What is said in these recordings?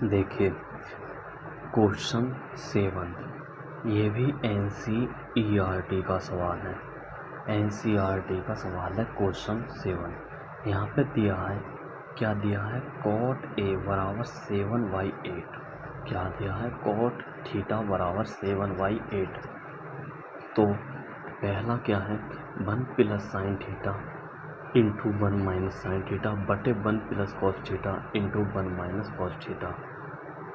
देखिए क्वेश्चन 7, ये भी NCERT का सवाल है। NCERT का सवाल है क्वेश्चन 7। यहाँ पे दिया है, क्या दिया है, cot A बराबर 7/8। क्या दिया है, cot थीटा बराबर 7/8। तो पहला क्या है, 1 + sin theta into 1 - sin theta बटे 1 + cos theta into 1 - cos theta.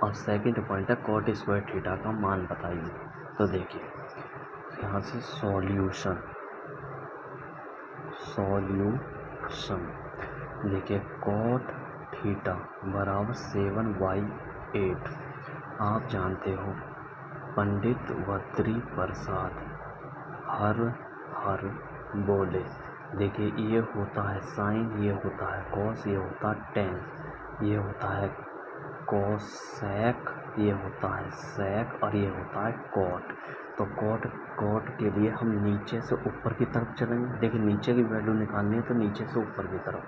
और सेकंड पॉइंट है cot स्क्वायर थीटा का मान बताइए। तो देखिए यहाँ से सॉल्यूशन देखिए cot थीटा बराबर 7/8। आप जानते हो पंडित बद्री प्रसाद हर बोले। देखिए ये होता है साइन, ये होता है कॉस, ये होता है टेन, ये होता है कोसेक, ये होता है सेक और ये होता है कॉट। तो कॉट के लिए हम नीचे से ऊपर की तरफ चलेंगे। देखिए नीचे की वैल्यू निकालनी है तो नीचे से ऊपर की तरफ।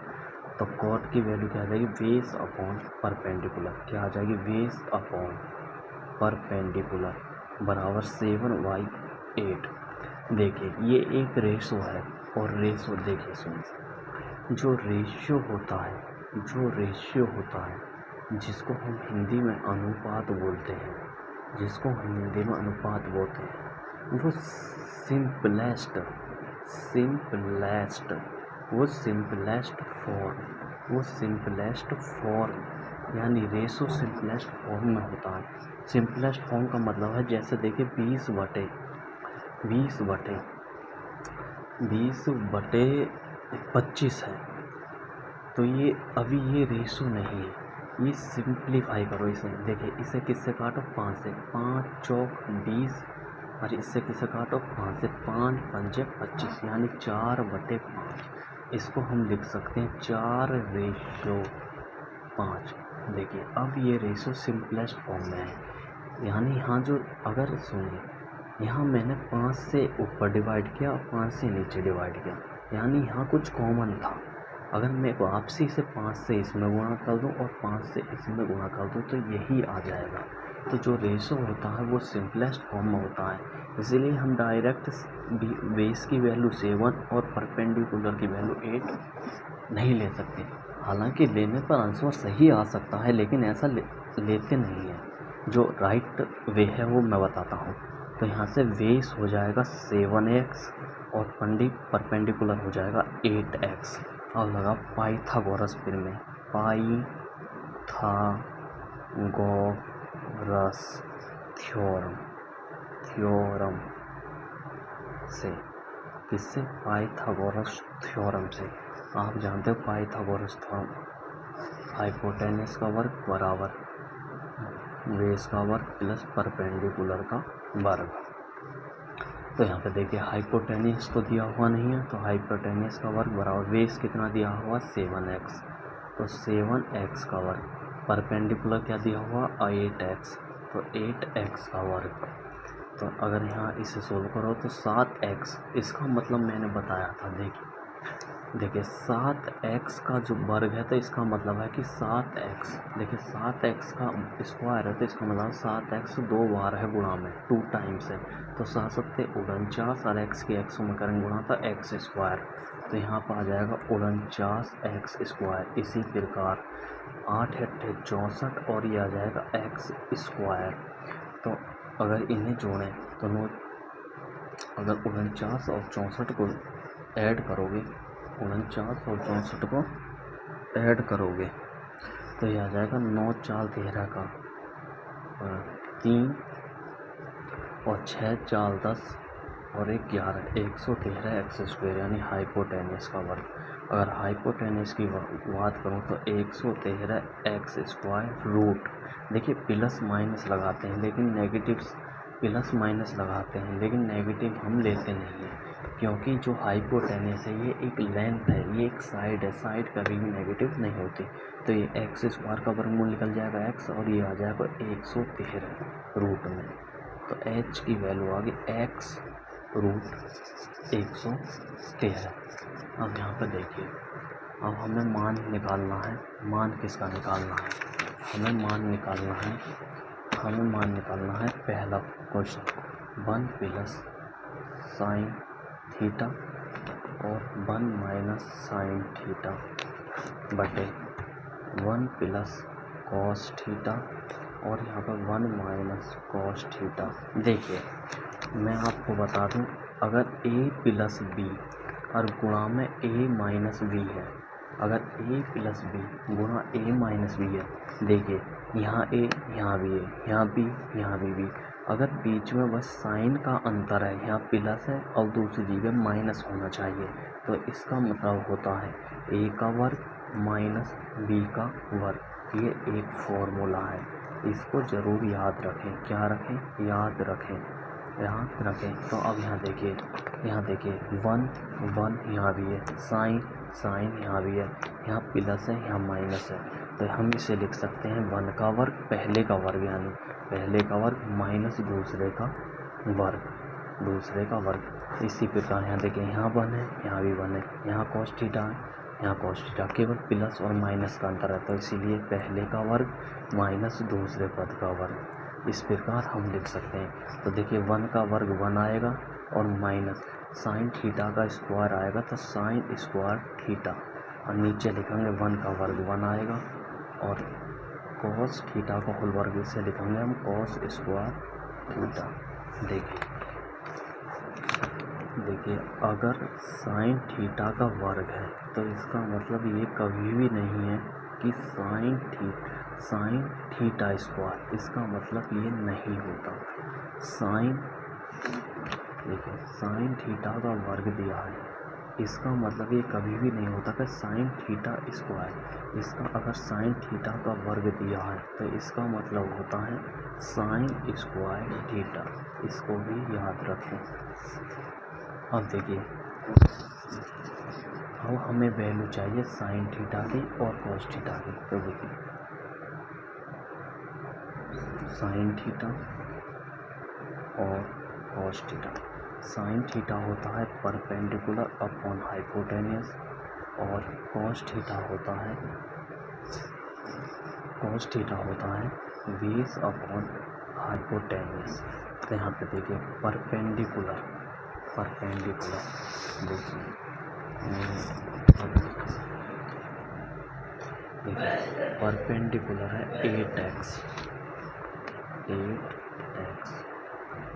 तो कॉट की वैल्यू क्या आ जाएगी, बेस अपॉन परपेंडिकुलर। क्या आ जाएगी, बेस अपॉन परपेंडिकुलर बराबर 7/8। देखिए ये एक रेशो है और रेशो देखिए सुनिए, जो रेशियो होता है जिसको हम हिंदी में अनुपात बोलते हैं, वो सिंपलेस्ट फॉर्म यानी रेशो सिंपलेस्ट फॉर्म में होता है। सिंपलेस्ट फॉर्म का मतलब है, जैसे देखिए 20/25 है। तो ये अभी ये रेशो नहीं है, ये सिंप्लीफाई करो इसे। देखिए इसे किससे काटो, 5 से, 5 चौक 20 और इससे किससे काटो, 5 से, 5 पंजे 25 यानी 4/5। इसको हम लिख सकते हैं 4/5। देखिए अब ये रेशो सिंपलेस्ट फॉर्म में है, यानी यहाँ जो अगर सुनिए, यहाँ मैंने 5 से ऊपर डिवाइड किया और 5 से नीचे डिवाइड किया, यानी यहाँ कुछ कॉमन था। अगर मैं वापसी से 5 से इसमें गुणा कर दूँ और 5 से इसमें गुणा कर दूँ तो यही आ जाएगा। तो जो रेशो होता है वो सिंपलेस्ट फॉर्म में होता है, इसीलिए हम डायरेक्ट बेस की वैल्यू 7 और परपेंडिकुलर की वैल्यू 8 नहीं ले सकते। हालांकि लेने पर आंसर सही आ सकता है, लेकिन ऐसा लेते नहीं हैं। जो राइट वे है वो मैं बताता हूँ। तो यहाँ से बेस हो जाएगा 7x और परपेंडिकुलर हो जाएगा 8x। और लगा पाइथागोरस फिर में पाइथागोरस थ्योरम से, किससे, पाइथागोरस थ्योरम से। आप जानते हो पाइथागोरस थ्योरम, हाइपोटेनस का वर्ग बराबर बेस का वर्ग प्लस परपेंडिकुलर का वर्ग। तो यहाँ पे देखिए हाइपोटेनस तो दिया हुआ नहीं है, तो हाइपोटेनस का वर्ग बराबर बेस कितना दिया हुआ, 7x। तो 7x का वर्ग, परपेंडिकुलर क्या दिया हुआ, 8x, तो 8x का वर्ग। तो अगर यहाँ इसे सोल्व करो तो 7x, इसका मतलब मैंने बताया था। देखिए 7x का जो वर्ग है तो इसका मतलब है कि 7x, देखिए 7x का स्क्वायर है तो इसका मतलब 7x 2 बार है गुणा में, 2 टाइम्स है। तो 7 7 49 और x की x में करेंगे गुणा तो x स्क्वायर। तो यहाँ पर आ जाएगा 49x स्क्वायर। इसी प्रकार 8 8 64 और ये आ जाएगा x स्क्वायर। तो अगर इन्हें जोड़ें तो अगर 49 और 64 को ऐड करोगे, 49 और 64 को ऐड करोगे तो ये आ जाएगा 9 4 13 का 3 और 6 4 10 और 1 11, 113 एक्स स्क्वायर यानी हाइपोटेनस का वर्ग। अगर हाइपोटेनस की बात करूँ तो 113 एक्स स्क्वायर रूट। देखिए प्लस माइनस लगाते हैं लेकिन नेगेटिव हम लेते नहीं हैं, क्योंकि जो हाइपोटेनस है ये एक लेंथ है, ये एक साइड है, साइड कभी भी नेगेटिव नहीं होती। तो ये एक्स स्क्वायर का वर्गमूल निकल जाएगा x और ये आ जाएगा 113 रूट में। तो h की वैल्यू आ गई x रूट 113। अब यहाँ पर देखिए, अब हमें मान निकालना है। मान किसका निकालना है, हमें मान निकालना है पहला क्वेश्चन 1 प्लस साइन थीटा और 1 माइनस साइन थीटा बटे 1 प्लस कॉस थीटा और यहाँ पर 1 माइनस कॉस थीटा। देखिए मैं आपको बता दूं, अगर a प्लस बी और गुणा में a माइनस बी है, अगर a प्लस बी गुणा a माइनस बी है, देखिए यहाँ a यहाँ भी है, यहाँ b यहाँ भी b, अगर बीच में बस साइन का अंतर है, यहाँ प्लस है और दूसरी जगह माइनस होना चाहिए, तो इसका मतलब होता है a का वर्ग माइनस b का वर्ग। ये एक फॉर्मूला है, इसको ज़रूर याद रखें। क्या रखें? याद रखें। तो अब यहाँ देखिए 1 यहाँ भी है, साइन यहाँ भी है, यहाँ प्लस है यहाँ माइनस है, तो हम इसे लिख सकते हैं 1 का वर्ग पहले का वर्ग, यानी पहले का वर्ग माइनस दूसरे का वर्ग। इसी प्रकार यहाँ देखिए यहाँ 1 है, यहाँ भी 1 है, यहाँ कॉस थीटा है, यहाँ कॉस थीटा, केवल प्लस और माइनस का अंतर है, तो इसीलिए पहले का वर्ग माइनस दूसरे पद का वर्ग, इस प्रकार हम लिख सकते हैं। तो देखिए 1 का वर्ग 1 आएगा और माइनस साइन थीटा का स्क्वायर आएगा, तो साइन स्क्वायर थीटा, और नीचे लिखेंगे 1 का वर्ग 1 आएगा और कॉस थीटा का होल वर्ग, इसे लिखेंगे हम कॉस स्क्वायर थीटा। देखिए अगर साइन थीटा का वर्ग है तो इसका मतलब ये कभी भी नहीं है कि साइन थीटा स्क्वायर, इसका मतलब ये नहीं होता। देखिए साइन थीटा का वर्ग दिया है, इसका मतलब ये कभी भी नहीं होता कि साइन थीटा स्क्वायर, इसका अगर साइन थीटा का वर्ग दिया है तो इसका मतलब होता है साइन स्क्वायर थीटा, इसको भी याद रखें। अब देखिए अब हमें वैल्यू चाहिए साइन थीटा की और कॉस थीटा की, तो देखिए साइन थीटा और कॉस थीटा। साइन थीटा होता है परपेंडिकुलर अपॉन हाइपोटेनियस और कॉस थीटा होता है बेस अपॉन हाइपोटेनियस। तो यहाँ पे देखिए परपेंडिकुलर देखिए परपेंडिकुलर है 8x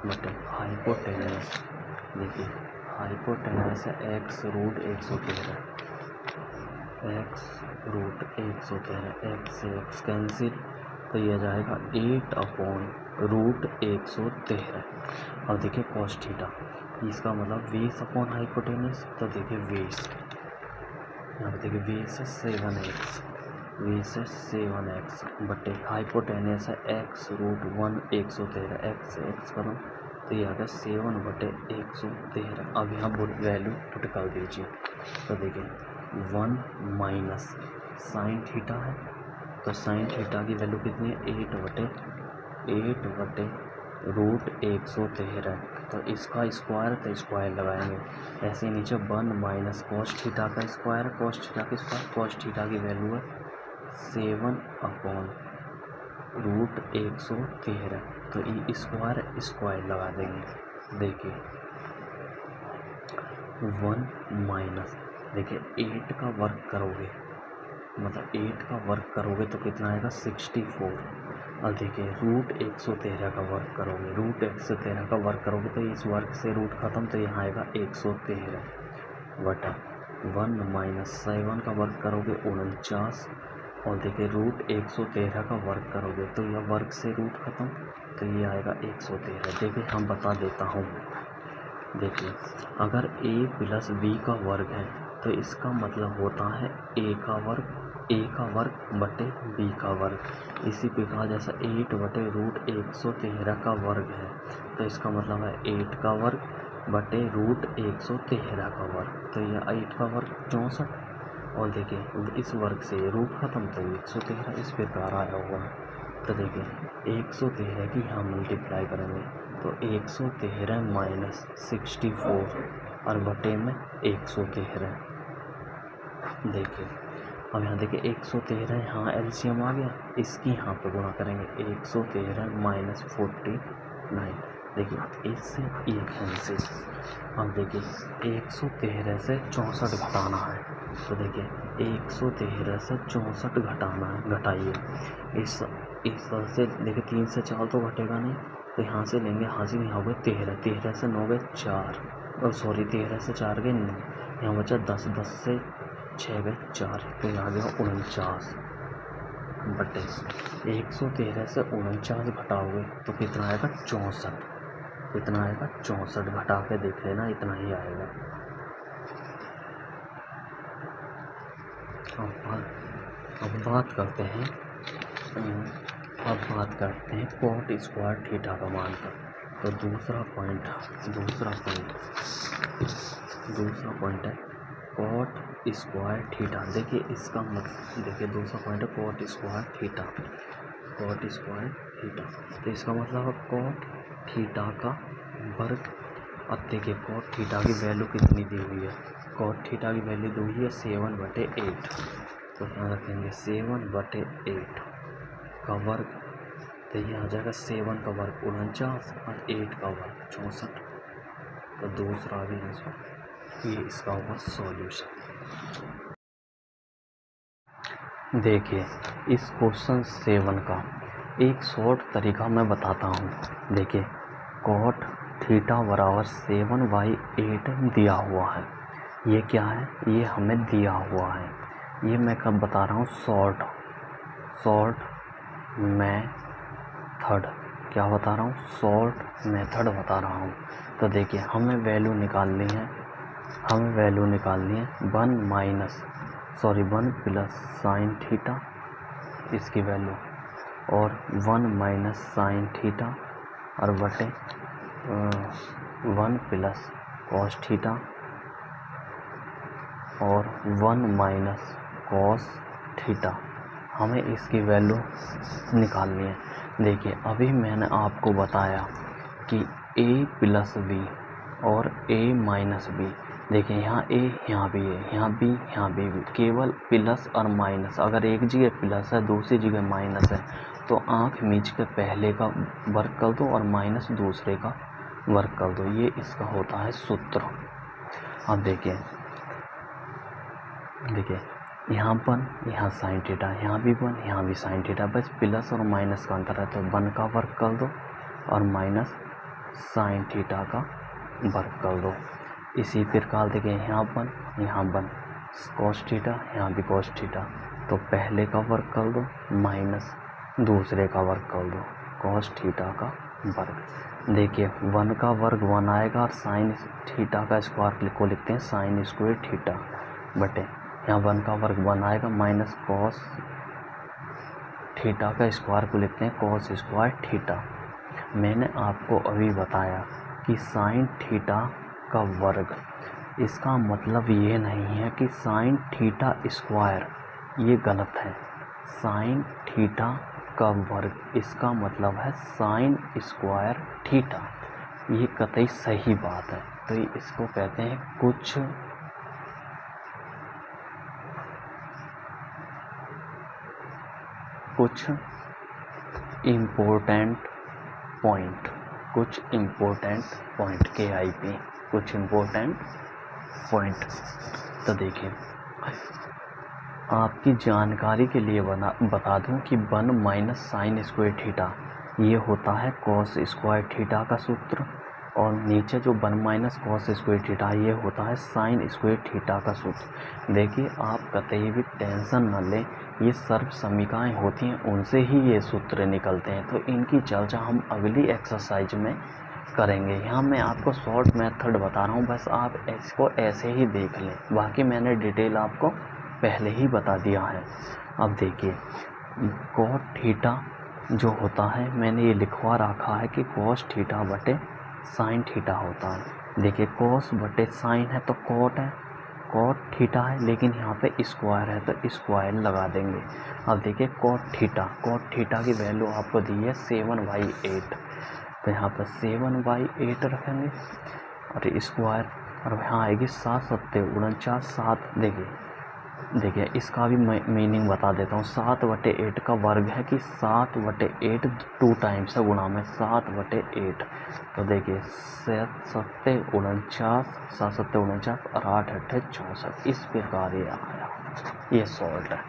बटे हाइपोटेनियस, देखिए हाइपोटेनियस है x रूट 113, x से x कैंसिल, तो यह जाएगा 8 अपॉन रूट 113। अब देखिए कॉस थीटा, इसका मतलब बेस अपॉन हाइपोटेनियस, तो देखिए बेस, यहाँ पे देखिए बेस है 7x बटे हाइपोटेनियस है x रूट 113, x से x करो तो ये आ गया 7 बटे 113। अब यहाँ वैल्यू पुट कर दीजिए, तो देखिए 1 माइनस साइन थीटा है, तो साइन थीटा की वैल्यू कितनी है 8 बटे रूट 113, तो इसका स्क्वायर, तो स्क्वायर लगाएंगे। ऐसे नीचे 1 माइनस कॉस थीटा का स्क्वायर, कॉस थीटा की वैल्यू है 7 अपॉन रूट 113, तो ये स्क्वायर लगा देंगे। देखिए 1 माइनस, देखिए 8 का वर्ग करोगे, मतलब 8 का वर्ग करोगे तो कितना आएगा 64। और देखिए रूट 113 का वर्ग करोगे, तो इस वर्ग से रूट खत्म, तो यहाँ आएगा 113 बटा 1 माइनस 7 का वर्ग करोगे 49, और देखिए रूट 113 का वर्ग करोगे तो यह वर्ग से रूट खत्म, तो ये आएगा 113। देखिए हम बता देता हूँ, देखिए अगर a प्लस b का वर्ग है तो इसका मतलब होता है a का वर्ग बटे b का वर्ग। इसी प्रकार जैसा 8 बटे रूट 113 का वर्ग है, तो इसका मतलब है 8 का वर्ग बटे रूट 113 का वर्ग, तो यह 8 का वर्ग 64, और देखिए इस वर्ग से रूट खत्म, तो 113 इस प्रकार आया हुआ है। तो देखिए 113 की यहाँ मल्टीप्लाई करेंगे तो 113 माइनस 64 और बटे में 113। देखिए अब यहाँ देखिए 113 यहाँ एलसीएम आ गया, इसकी यहाँ पे गुणा करेंगे 113 माइनस 49। देखिए इससे एक है। अब देखिए 113 से 64 घटाना है, तो देखिए 113 से 64 घटाना है, घटाइए इस तरह से। देखिए 3 से 4 तो घटेगा नहीं, तो यहाँ से लेंगे, हाजिर यहाँ हो गए 13, 13 से 9 गए 4, और सॉरी 13 से 4 गए 9, यहाँ बचा 10, 10 से 6 गए 4, तो यहाँ गया 49 बटे 113 से 49 घटाओगे तो कितना आएगा 64, कितना आएगा 64, घटा के देख लेना इतना ही आएगा। अब बात करते हैं कॉट स्क्वायर थीटा का मान का। तो दूसरा पॉइंट है कॉट स्क्वायर थीटा। देखिए इसका मतलब, देखिए दूसरा पॉइंट है कॉट स्क्वायर थीटा, तो इसका मतलब है कॉट थीटा का वर्ग। अब देखिए कॉट थीटा की वैल्यू कितनी दी हुई है, कॉट थीटा की वैल्यू दी हुई है 7/8, तो यहाँ रखेंगे 7/8 का वर्ग, तो ये आ जाएगा 7 का वर्ग 49 और 8 का वर्ग 64, तो दूसरा भी आंसर ये इसका होगा सॉल्यूशन। देखिए इस क्वेश्चन 7 का एक शॉर्ट तरीका मैं बताता हूँ। देखिए कॉट थीटा बराबर 7/8 दिया हुआ है, ये क्या है, ये हमें दिया हुआ है, ये मैं कब बता रहा हूँ, शॉर्ट मेथड, क्या बता रहा हूँ, शॉर्ट मेथड बता रहा हूँ। तो देखिए हमें वैल्यू निकालनी है, 1 प्लस साइन थीटा इसकी वैल्यू, और 1 माइनस साइन थीटा और बटे 1 प्लस कॉस थीटा और 1 माइनस कॉस थीटा, हमें इसकी वैल्यू निकालनी है। देखिए अभी मैंने आपको बताया कि a प्लस बी और a माइनस बी, देखिए यहाँ a यहाँ भी है, यहाँ b यहाँ b भी, केवल प्लस और माइनस, अगर एक जगह प्लस है दूसरी जगह माइनस है तो आँख मीच के पहले का वर्ग कर दो और माइनस दूसरे का वर्ग कर दो, ये इसका होता है सूत्र। अब देखिए यहाँ 1 यहाँ साइन थीटा, यहाँ भी 1 यहाँ भी साइन थीटा, बस प्लस और माइनस का अंतर है, तो 1 का वर्ग कर दो और माइनस साइन थीटा का वर्ग कर दो। इसी प्रकार देखिए यहाँ 1 कॉस थीटा, यहाँ भी कॉस थीटा, तो पहले का वर्ग कर दो माइनस दूसरे का वर्ग कर दो, कॉस थीटा का वर्ग। देखिए 1 का वर्ग 1 आएगा और साइन थीटा का स्क्वायर को लिखते हैं साइन स्क्वायर थीटा, बटे यहाँ 1 का वर्ग 1 आएगा माइनस कॉस थीटा का स्क्वायर को लिखते हैं कॉस स्क्वायर थीटा। मैंने आपको अभी बताया कि साइन थीटा का वर्ग, इसका मतलब ये नहीं है कि साइन थीटा स्क्वायर, ये गलत है, साइन थीटा का वर्ग इसका मतलब है साइन स्क्वायर थीटा, ये कतई सही बात है। तो इसको कहते हैं कुछ इम्पोर्टेंट पॉइंट, KIP, कुछ इम्पोर्टेंट पॉइंट। तो देखिए आपकी जानकारी के लिए बता दूं कि 1 माइनस साइन स्क्वायर थीटा ये होता है कॉस स्क्वायर थीटा का सूत्र, और नीचे जो 1 माइनस कॉस स्क्वायर थीटा ये होता है साइन स्क्वायर थीटा का सूत्र। देखिए आप कतई भी टेंशन न लें, ये सर्व समीकरणाएँ होती हैं उनसे ही ये सूत्र निकलते हैं, तो इनकी चर्चा हम अगली एक्सरसाइज में करेंगे। यहाँ मैं आपको शॉर्ट मेथड बता रहा हूँ, बस आप इसको ऐसे ही देख लें, बाकी मैंने डिटेल आपको पहले ही बता दिया है। अब देखिए कॉट थीटा जो होता है, मैंने ये लिखवा रखा है कि कॉस थीटा बटे साइन थीटा होता है। देखिए कॉस बटे साइन है तो कॉट है, कॉट थीटा है, लेकिन यहाँ पे स्क्वायर है तो स्क्वायर लगा देंगे। अब देखिए कॉट थीटा की वैल्यू आपको दी है 7/8, तो यहाँ पर 7/8 रखेंगे और स्क्वायर, और यहाँ आएगी 7 7 49, 7 देखिए देखिए इसका भी मीनिंग बता देता हूँ। 7/8 का वर्ग है कि 7/8 2 टाइम्स है, गुणा में 7/8। तो देखिए 7×7 = 49 और 8×8 = 64। इस प्रकार ये आया, ये सॉल्ट है।